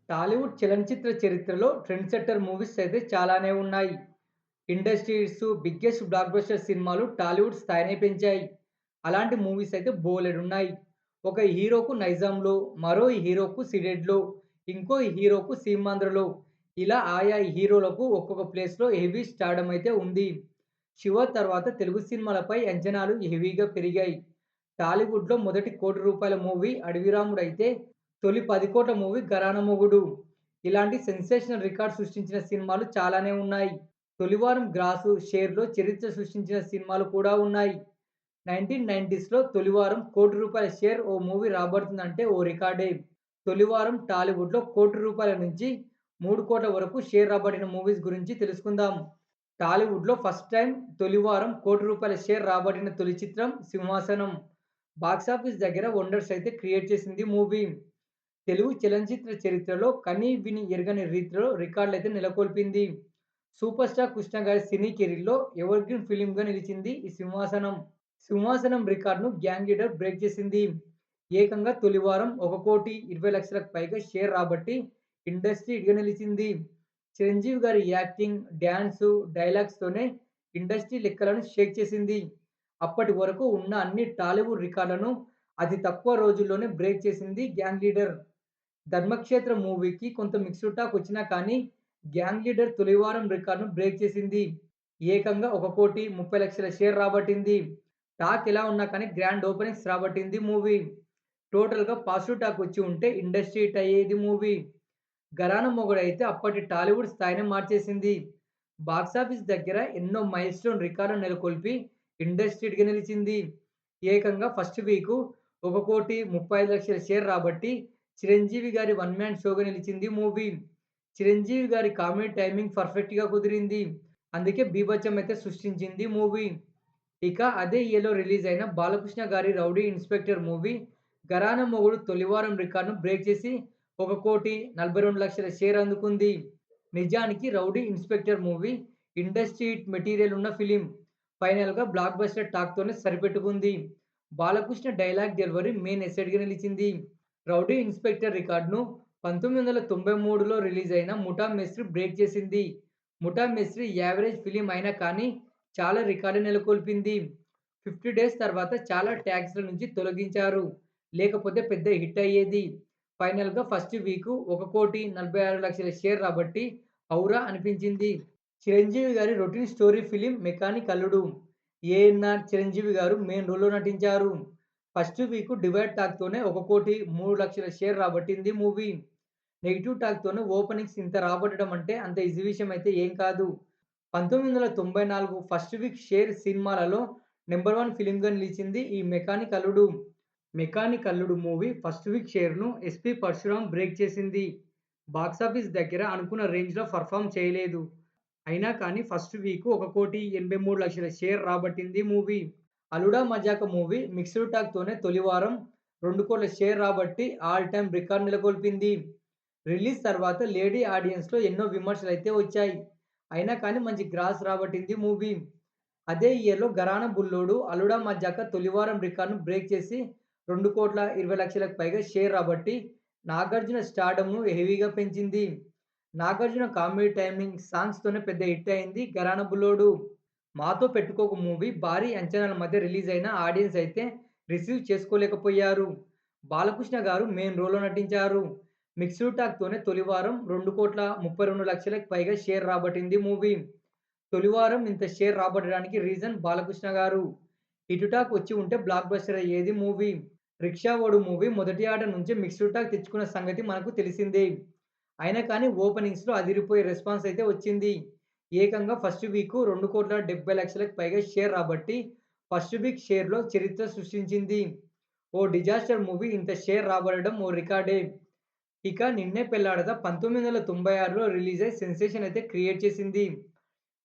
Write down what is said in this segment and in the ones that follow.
టాలీవుడ్ చలనచిత్ర చరిత్రలో trend setter movies అయితే చాలానే ఉన్నాయి. ఇండస్ట్రీస్ బిగ్గెస్ట్ బ్లాక్ బస్టర్ సినిమాలు టాలీవుడ్ స్థాయినే పెంచాయి. అలాంటి మూవీస్ అయితే బోలెడున్నాయి. ఒక హీరోకు 'నైజాంలో', మరో హీరోకు 'సీడెడ్‌లో', ఇంకో హీరోకు 'సీమాంధ్రలో' ఇలా ఆయా హీరోలకు ఒక్కొక్క ప్లేస్‌లో హెవీ స్టార్డమ్ అయితే ఉంది. 'శివ' తర్వాత తెలుగు సినిమాలపై అంచనాలు హెవీగా పెరిగాయి. టాలీవుడ్‌లో మొదటి ₹1,00,00,000 మూవీ 'అడవిరాముడు' అయితే తొలి 10,00,00,000 మూవీ 'ఘరానా మొగుడు'. ఇలాంటి సెన్సేషనల్ రికార్డ్ సృష్టించిన సినిమాలు చాలానే ఉన్నాయి. తొలివారం గ్రాసు, షేర్‌లో చరిత్ర సృష్టించిన సినిమాలు కూడా ఉన్నాయి. 1990స్‌లో తొలివారం ₹1,00,00,000 షేర్ ఓ మూవీ రాబడుతుందంటే ఓ రికార్డే. తొలివారం టాలీవుడ్‌లో ₹1,00,00,000 నుంచి 3,00,00,000 వరకు షేర్ రాబడిన మూవీస్ గురించి తెలుసుకుందాం. టాలీవుడ్‌లో ఫస్ట్ టైమ్ తొలివారం ₹1,00,00,000 షేర్ రాబడిన తొలి చిత్రం 'సింహాసనం'. బాక్సాఫీస్ దగ్గర వండర్స్ అయితే క్రియేట్ చేసింది మూవీ. తెలుగు చలనచిత్ర చరిత్రలో కని విని ఎరుగని రీతిలో రికార్డులైతే నెలకొల్పింది. సూపర్ స్టార్ కృష్ణ గారి సినీ కెరీర్‌లో ఎవర్ గ్రీన్ ఫిల్మ్‌గా నిలిచింది ఈ 'సింహాసనం'. 'సింహాసనం' రికార్డ్‌ను 'గ్యాంగ్ లీడర్' బ్రేక్ చేసింది. ఏకంగా తొలి వారం 1,20,00,000కు పైగా షేర్ రాబట్టి ఇండస్ట్రీ హిట్‌గా నిలిచింది. చిరంజీవి గారి యాక్టింగ్, డాన్సు, డైలాగ్స్‌తోనే ఇండస్ట్రీ లెక్కలను షేక్ చేసింది. అప్పటి వరకు ఉన్న అన్ని టాలీవుడ్ రికార్డులను అతి తక్కువ రోజుల్లోనే బ్రేక్ చేసింది 'గ్యాంగ్ లీడర్'. 'ధర్మక్షేత్ర' మూవీకి కొంత మిక్స్డ్ టాక్ వచ్చినా కానీ 'గ్యాంగ్ లీడర్' తొలివారం రికార్డ్‌ను బ్రేక్ చేసింది. ఏకంగా 1,30,00,000 షేర్ రాబట్టింది. టాక్ ఎలా ఉన్నా కానీ గ్రాండ్ ఓపెనింగ్స్ రాబట్టింది మూవీ. టోటల్‌గా పాజిటివ్ టాక్ వచ్చి ఉంటే ఇండస్ట్రీ హిట్ అయ్యేది మూవీ. 'ఘరానా మొగుడు' అయితే అప్పటి టాలీవుడ్ స్థాయినే మార్చేసింది. బాక్సాఫీస్ దగ్గర ఎన్నో మైల్‌స్టోన్ రికార్డులు నెలకొల్పి ఇండస్ట్రీ హిట్‌గా నిలిచింది. ఏకంగా ఫస్ట్ వీకు 1,35,00,000 షేర్ రాబట్టి చిరంజీవి గారి వన్ మ్యాన్ షోగా నిలిచింది మూవీ. చిరంజీవి గారి కామెడీ టైమింగ్ పర్ఫెక్ట్‌గా కుదిరింది. అందుకే బీభత్సం అయితే సృష్టించింది మూవీ. ఇక అదే ఇయర్‌లో రిలీజ్ అయిన బాలకృష్ణ గారి 'రౌడీ ఇన్స్‌పెక్టర్' మూవీ 'ఘరానా మొగుడు' తొలివారం రికార్డ్‌ను బ్రేక్ చేసి 1,42,00,000 షేర్ అందుకుంది. నిజానికి 'rowdy inspector' movie industry hit material ఉన్న ఫిల్మ్. ఫైనల్‌గా బ్లాక్ బస్టర్ టాక్‌తోనే సరిపెట్టుకుంది. బాలకృష్ణ డైలాగ్ డెలివరీ మెయిన్ అసెట్‌గా నిలిచింది. 'రౌడీ ఇన్స్‌పెక్టర్' రికార్డ్‌ను 1993లో రిలీజ్ అయిన 'ముఠా మేస్త్రి' బ్రేక్ చేసింది. 'ముఠా మేస్త్రి' యావరేజ్ ఫిల్మ్ అయినా కానీ చాలా రికార్డులు నెలకొల్పింది. 50 డేస్ తర్వాత చాలా ట్యాగ్స్‌ల నుంచి తొలగించారు. లేకపోతే పెద్ద హిట్ అయ్యేది. ఫైనల్‌గా ఫస్ట్ వీక్ 1,46,00,000 షేర్ రాబట్టి ఔరా అనిపించింది. చిరంజీవి గారి routine story film 'mechanic Alludu'. ANR, Chiranjeevi గారు మెయిన్ రోల్‌లో నటించారు. ఫస్ట్ వీక్ డివైడ్ టాక్‌తోనే 1,03,00,000 షేర్ రాబట్టింది మూవీ. నెగెటివ్ టాక్‌తోనే ఓపెనింగ్స్ ఇంత రాబట్టడం అంటే అంత ఈజీ విషయం అయితే ఏం కాదు. 1994 ఫస్ట్ వీక్ షేర్ సినిమాలలో నంబర్ 1 ఫిల్మ్‌గా నిలిచింది ఈ 'mechanic Alludu'. 'Mechanic Alludu' movie first week షేర్‌ను ఎస్‌పీ పరశురామ్ బ్రేక్ చేసింది. బాక్సాఫీస్ దగ్గర అనుకున్న రేంజ్‌లో పెర్ఫార్మ్ చేయలేదు. అయినా కానీ ఫస్ట్ వీక్ 1,83,00,000 షేర్ రాబట్టింది movie. 'Alluda Majaka' movie mixed టాక్‌తోనే తొలి వారం 2,00,00,000 షేర్ రాబట్టి ఆల్ టైమ్ రికార్డ్ నెలకొల్పింది. రిలీజ్ తర్వాత లేడీ ఆడియన్స్‌లో ఎన్నో విమర్శలైతే వచ్చాయి. అయినా కానీ మంచి గ్రాస్ రాబట్టింది మూవీ. అదే ఇయర్‌లో 'ఘరానా బుల్లోడు', 'అలుడా మజాకా' తొలివారం రికార్డ్‌ను బ్రేక్ చేసి 2,20,00,000కు పైగా షేర్ రాబట్టి నాగార్జున స్టార్డమ్‌ను హెవీగా పెంచింది. నాగార్జున కామెడీ టైమింగ్, సాంగ్స్‌తోనే పెద్ద హిట్ అయింది 'ఘరానా బుల్లోడు'. 'మాతో పెట్టుకోకు' మూవీ భారీ అంచనాల మధ్య రిలీజ్ అయిన ఆడియన్స్ అయితే రిసీవ్ చేసుకోలేకపోయారు. బాలకృష్ణ గారు మెయిన్ రోల్‌లో నటించారు. మిక్స్డ్ టాక్‌తోనే తొలివారం 2,32,00,000కి పైగా షేర్ రాబట్టింది మూవీ. తొలివారం ఇంత షేర్ రాబట్టడానికి రీజన్ బాలకృష్ణ గారు. హిట్ టాక్ వచ్చి ఉంటే బ్లాక్ బస్టర్ అయ్యేది మూవీ. 'రిక్షా ఓడు' మూవీ మొదటి ఆట నుంచే మిక్స్డ్ టాక్ తెచ్చుకున్న సంగతి మనకు తెలిసిందే. అయినా కానీ ఓపెనింగ్స్‌లో అదిరిపోయే రెస్పాన్స్ అయితే వచ్చింది. ఏకంగా ఫస్ట్ వీక్ 2,70,00,000కి పైగా షేర్ రాబట్టి ఫస్ట్ వీక్ షేర్‌లో చరిత్ర సృష్టించింది. ఓ డిజాస్టర్ మూవీ ఇంత షేర్ రాబట్టడం ఓ రికార్డే. ఇక 'నిన్నే పెళ్లాడతా' 1996లో రిలీజ్ అయ్యి సెన్సేషన్ అయితే క్రియేట్ చేసింది.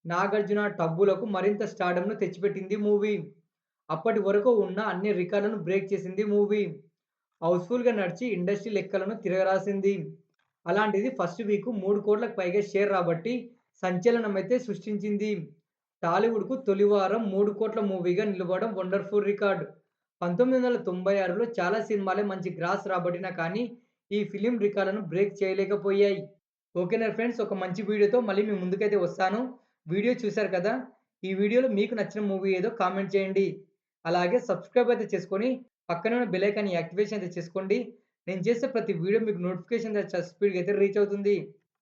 నాగార్జున, టబ్బులకు మరింత స్టార్డమ్‌ను తెచ్చిపెట్టింది మూవీ. అప్పటి వరకు ఉన్న అన్ని రికార్డులను బ్రేక్ చేసింది మూవీ. హౌస్‌ఫుల్‌గా నడిచి ఇండస్ట్రీ లెక్కలను తిరగరాసింది. అలాంటిది ఫస్ట్ వీక్ 3,00,00,000కి పైగా షేర్ రాబట్టి సంచలనమైతే సృష్టించింది. టాలీవుడ్‌కు తొలి వారం 3,00,00,000 మూవీగా నిలవడం వండర్‌ఫుల్ రికార్డ్. 1996లో చాలా సినిమాలే మంచి గ్రాస్ రాబట్టినా కానీ ఈ ఫిల్మ్ రికార్డులను బ్రేక్ చేయలేకపోయాయి. ఓకేనా ఫ్రెండ్స్, ఒక మంచి వీడియోతో మళ్ళీ మీ ముందుకైతే వస్తాను. వీడియో చూసారు కదా! ఈ వీడియోలో మీకు నచ్చిన మూవీ ఏదో కామెంట్ చేయండి. అలాగే సబ్స్క్రైబ్ అయితే చేసుకొని పక్కనే ఉన్న బెల్ ఐకాన్ యాక్టివేషన్ అయితే చేసుకోండి. నేను చేసే ప్రతి వీడియో మీకు నోటిఫికేషన్ స్పీడ్‌గా అయితే రీచ్ అవుతుంది.